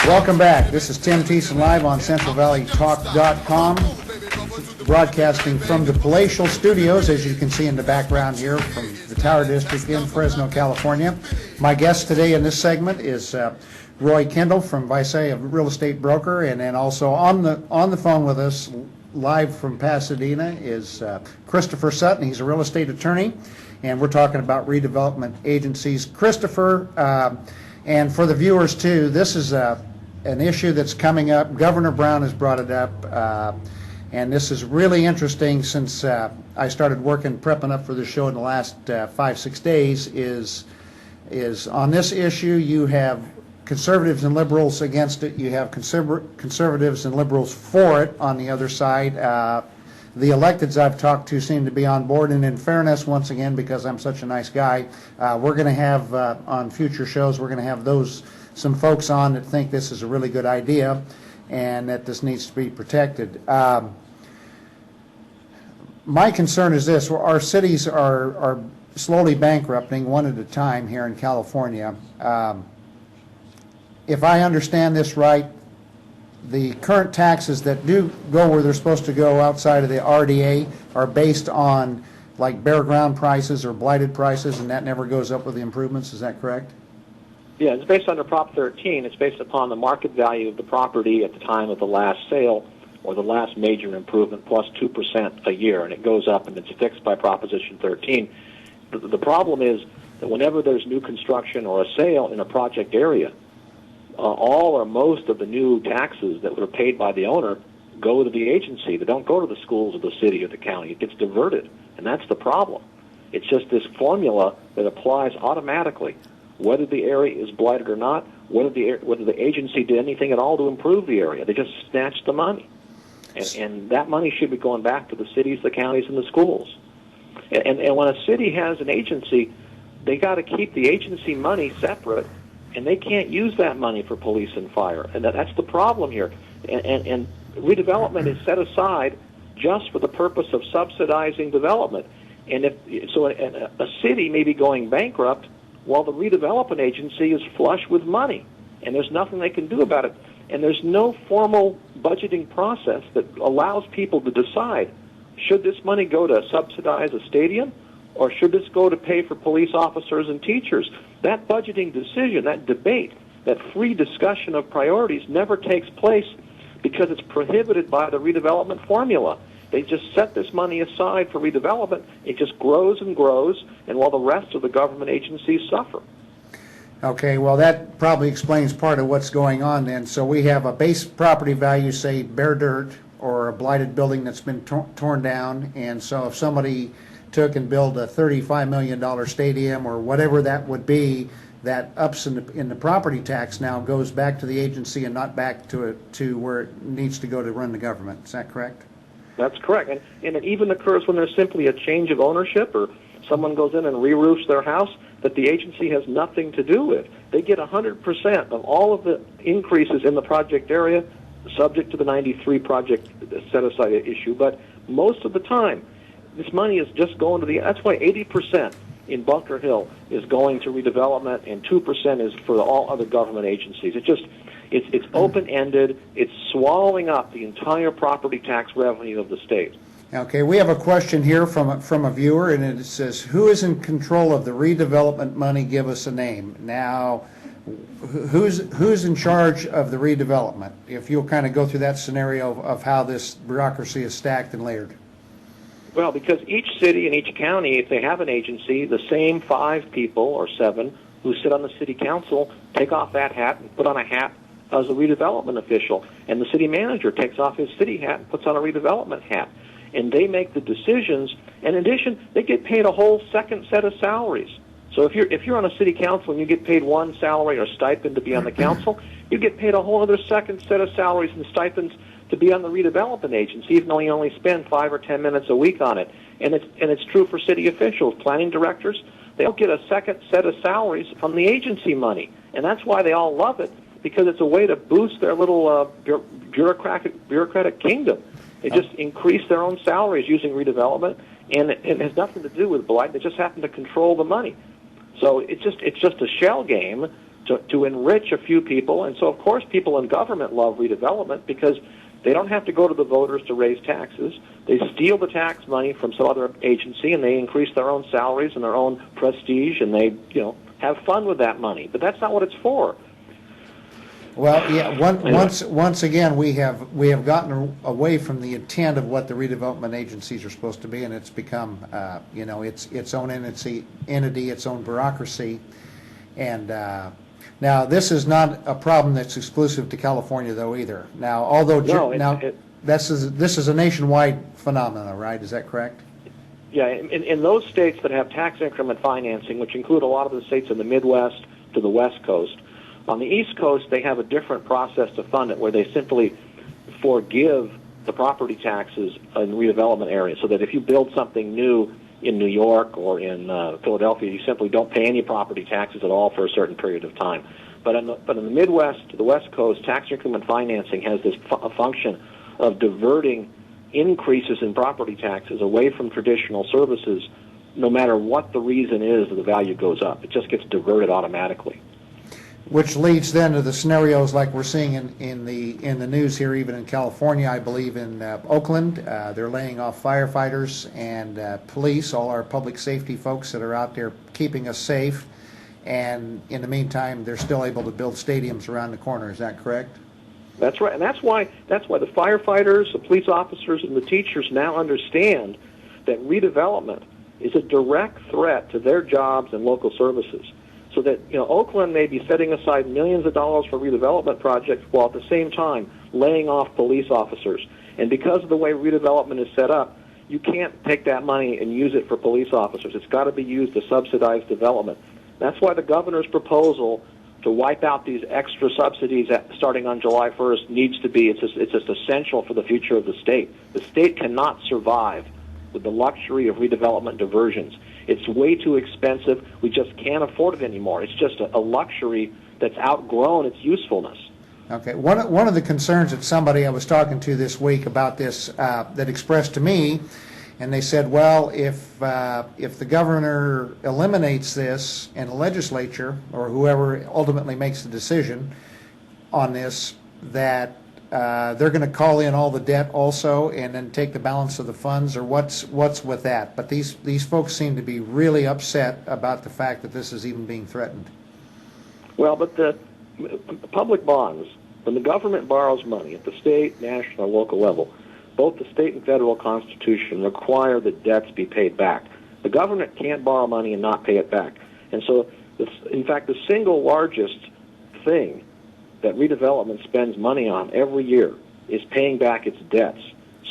Welcome back. This is Tim Thiessen live on CentralValleyTalk.com, broadcasting from the Palatial Studios, as you can see in the background here, from the Tower District in Fresno, California. My guest today in this segment is Roy Kendall from Vice, a real estate broker, and then also on the phone with us live from Pasadena is Christopher Sutton. He's a real estate attorney, and we're talking about redevelopment agencies. Christopher, and for the viewers too, this is an issue that's coming up. Governor Brown has brought it up, and this is really interesting since I started prepping up for the show in the last 5-6 days. Is on this issue, you have conservatives and liberals against it. You have conservatives and liberals for it on the other side. The electeds I've talked to seem to be on board, and in fairness, once again, because I'm such a nice guy, we're going to have, on future shows, we're going to have some folks on that think this is a really good idea and that this needs to be protected. My concern is this: our cities are slowly bankrupting one at a time here in California. If I understand this right, the current taxes that do go where they're supposed to go outside of the RDA are based on like bare ground prices or blighted prices, and that never goes up with the improvements. Is that correct? Yeah, it's based under Prop 13. It's based upon the market value of the property at the time of the last sale or the last major improvement plus 2% a year, and it goes up and it's fixed by Proposition 13. The problem is that whenever there's new construction or a sale in a project area, all or most of the new taxes that were paid by the owner go to the agency. They don't go to the schools of the city or the county. It gets diverted, and that's the problem. It's just this formula that applies automatically, whether the area is blighted or not, whether the agency did anything at all to improve the area. They just snatched the money, and that money should be going back to the cities, the counties, and the schools. And when a city has an agency, they got to keep the agency money separate, and they can't use that money for police and fire. And that's the problem here. And redevelopment is set aside just for the purpose of subsidizing development. And a city may be going bankrupt while the redevelopment agency is flush with money, and there's nothing they can do about it. And there's no formal budgeting process that allows people to decide, should this money go to subsidize a stadium, or should this go to pay for police officers and teachers? That budgeting decision, that debate, that free discussion of priorities never takes place because it's prohibited by the redevelopment formula. They just set this money aside for redevelopment. It just grows and grows, and while the rest of the government agencies suffer. Okay, well, that probably explains part of what's going on then. So we have a base property value, say bare dirt, or a blighted building that's been torn down, and so if somebody took and built a $35 million stadium or whatever that would be, that ups in the property tax now goes back to the agency and not back to where it needs to go to run the government. Is that correct? That's correct. And it even occurs when there's simply a change of ownership or someone goes in and re-roofs their house that the agency has nothing to do with. They get 100% of all of the increases in the project area, subject to the 93 project set-aside issue, but most of the time, this money is just going to that's why 80% in Bunker Hill is going to redevelopment and 2% is for all other government agencies. It's open-ended. It's swallowing up the entire property tax revenue of the state. Okay, we have a question here from a viewer, and it says, who is in control of the redevelopment money? Give us a name. Now, who's in charge of the redevelopment? If you'll kind of go through that scenario of how this bureaucracy is stacked and layered. Well, because each city and each county, if they have an agency, the same 5 people or 7 who sit on the city council take off that hat and put on a hat as a redevelopment official. And the city manager takes off his city hat and puts on a redevelopment hat. And they make the decisions. And in addition, they get paid a whole second set of salaries. So if you're on a city council and you get paid one salary or stipend to be on the council, you get paid a whole other second set of salaries and stipends to be on the redevelopment agency, even though you only spend 5 or 10 minutes a week on it. And it's true for city officials, planning directors. They'll get a second set of salaries from the agency money, and that's why they all love it, because it's a way to boost their little bureaucratic kingdom. They just increase their own salaries using redevelopment, and it has nothing to do with blight. They just happen to control the money. So it's just a shell game to enrich a few people. And so, of course, people in government love redevelopment because they don't have to go to the voters to raise taxes. They steal the tax money from some other agency, and they increase their own salaries and their own prestige, and they, have fun with that money. But that's not what it's for. Well, yeah. Once again, we have gotten away from the intent of what the redevelopment agencies are supposed to be, and it's become, its own entity, its own bureaucracy, and. Now, this is not a problem that's exclusive to California, though, either. Now, although this is a nationwide phenomenon, right? Is that correct? Yeah, in those states that have tax increment financing, which include a lot of the states in the Midwest to the West Coast, on the East Coast they have a different process to fund it, where they simply forgive the property taxes in redevelopment areas, so that if you build something new in New York or in Philadelphia, you simply don't pay any property taxes at all for a certain period of time. But in the Midwest to the West Coast, tax increment financing has this function of diverting increases in property taxes away from traditional services. No matter what the reason is, the value goes up. It just gets diverted automatically. Which leads then to the scenarios like we're seeing in the news here, even in California. I believe in Oakland, they're laying off firefighters and police, all our public safety folks that are out there keeping us safe. And in the meantime, they're still able to build stadiums around the corner. Is that correct? That's right, and that's why the firefighters, the police officers, and the teachers now understand that redevelopment is a direct threat to their jobs and local services. So that Oakland may be setting aside millions of dollars for redevelopment projects while at the same time laying off police officers. And because of the way redevelopment is set up, you can't take that money and use it for police officers. It's got to be used to subsidize development. That's why the governor's proposal to wipe out these extra subsidies starting on July 1st needs to be, it's just essential for the future of the state. The state cannot survive with the luxury of redevelopment diversions. It's way too expensive. We just can't afford it anymore. It's just a luxury that's outgrown its usefulness. Okay. One of the concerns that somebody I was talking to this week about this that expressed to me, and they said, well, if the governor eliminates this and the legislature or whoever ultimately makes the decision on this, that they're going to call in all the debt also and then take the balance of the funds, or what's with that? But these folks seem to be really upset about the fact that this is even being threatened. Well, but the public bonds, when the government borrows money at the state, national, or local level, both the state and federal constitution require that debts be paid back. The government can't borrow money and not pay it back. And so, in fact, the single largest thing that redevelopment spends money on every year is paying back its debts,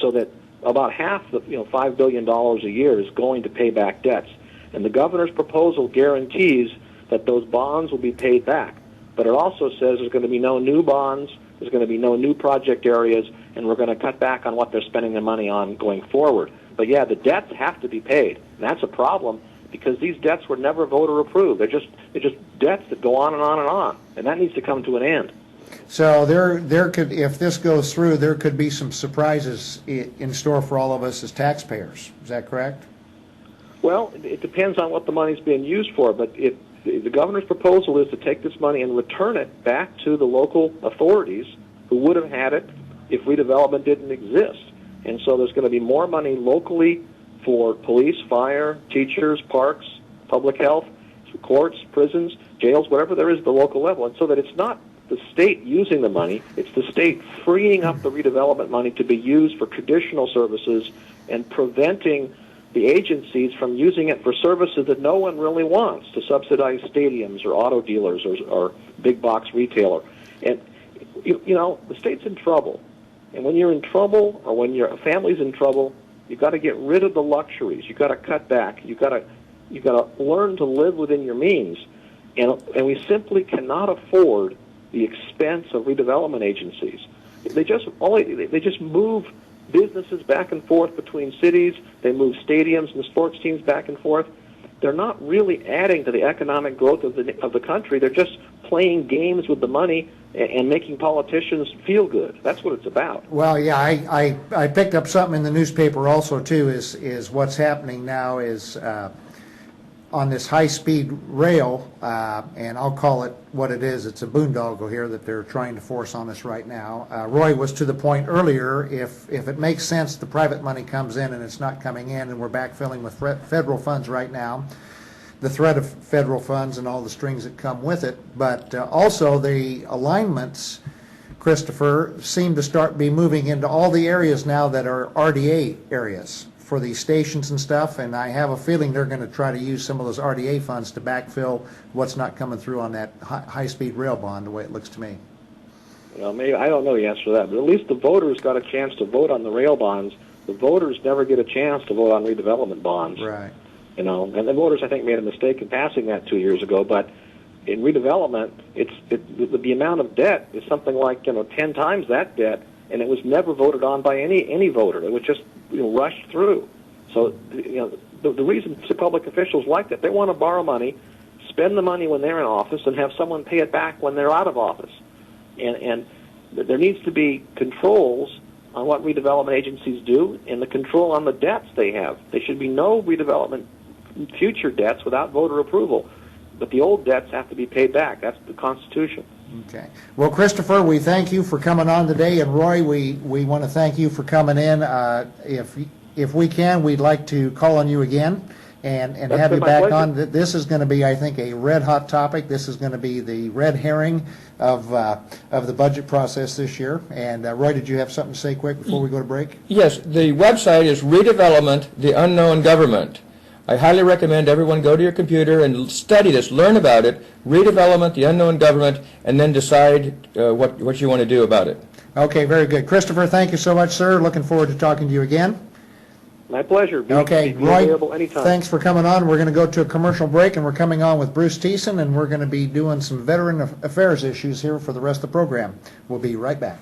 so that about half the $5 billion a year is going to pay back debts. And the governor's proposal guarantees that those bonds will be paid back. But it also says there's going to be no new bonds, there's going to be no new project areas, and we're going to cut back on what they're spending their money on going forward. But yeah, the debts have to be paid, and that's a problem because these debts were never voter approved. They're just debts that go on and on and on, and that needs to come to an end. So there could, if this goes through, there could be some surprises in store for all of us as taxpayers. Is that correct? Well, it depends on what the money's being used for, but if the governor's proposal is to take this money and return it back to the local authorities who would have had it if redevelopment didn't exist. And so there's going to be more money locally for police, fire, teachers, parks, public health, courts, prisons, jails, whatever there is at the local level. And so that it's not the state using the money, it's the state freeing up the redevelopment money to be used for traditional services and preventing the agencies from using it for services that no one really wants, to subsidize stadiums or auto dealers or big box retailer. And, the state's in trouble. And when you're in trouble or when your family's in trouble, you've got to get rid of the luxuries. You've got to cut back. You've got to learn to live within your means. And we simply cannot afford the expense of redevelopment agencies. They just move businesses back and forth between cities. They move stadiums and sports teams back and forth. They're not really adding to the economic growth of the country. They're just playing games with the money and making politicians feel good. That's what it's about. Well, yeah, I picked up something in the newspaper also too. Is what's happening now is on this high-speed rail, and I'll call it what it is. It's a boondoggle here that they're trying to force on us right now. Roy was to the point earlier, if it makes sense, the private money comes in and it's not coming in, and we're backfilling with federal funds right now, the threat of federal funds and all the strings that come with it, but also the alignments, Christopher, seem to start be moving into all the areas now that are RDA areas for these stations and stuff, and I have a feeling they're going to try to use some of those RDA funds to backfill what's not coming through on that high-speed rail bond, the way it looks to me. Well, maybe I don't know the answer to that, but at least the voters got a chance to vote on the rail bonds. The voters never get a chance to vote on redevelopment bonds. Right. You know, and the voters, I think, made a mistake in passing that 2 years ago. But in redevelopment, the amount of debt is something like 10 times that debt, and it was never voted on by any voter. It was just rushed through. So the reason public officials like that, they want to borrow money, spend the money when they're in office, and have someone pay it back when they're out of office. And there needs to be controls on what redevelopment agencies do and the control on the debts they have. There should be no redevelopment future debts without voter approval. But the old debts have to be paid back. That's the Constitution. Okay. Well, Christopher, we thank you for coming on today, and Roy, we want to thank you for coming in. If we can, we'd like to call on you again and have you back on. This is going to be, I think, a red-hot topic. This is going to be the red herring of the budget process this year. And Roy, did you have something to say quick before we go to break? Yes. The website is Redevelopment, the Unknown Government. I highly recommend everyone go to your computer and study this, learn about it, redevelopment, the unknown government, and then decide what you want to do about it. Okay, very good. Christopher, thank you so much, sir. Looking forward to talking to you again. My pleasure. Be Roy, available anytime. Thanks for coming on. We're going to go to a commercial break, and we're coming on with Bruce Thiessen, and we're going to be doing some veteran affairs issues here for the rest of the program. We'll be right back.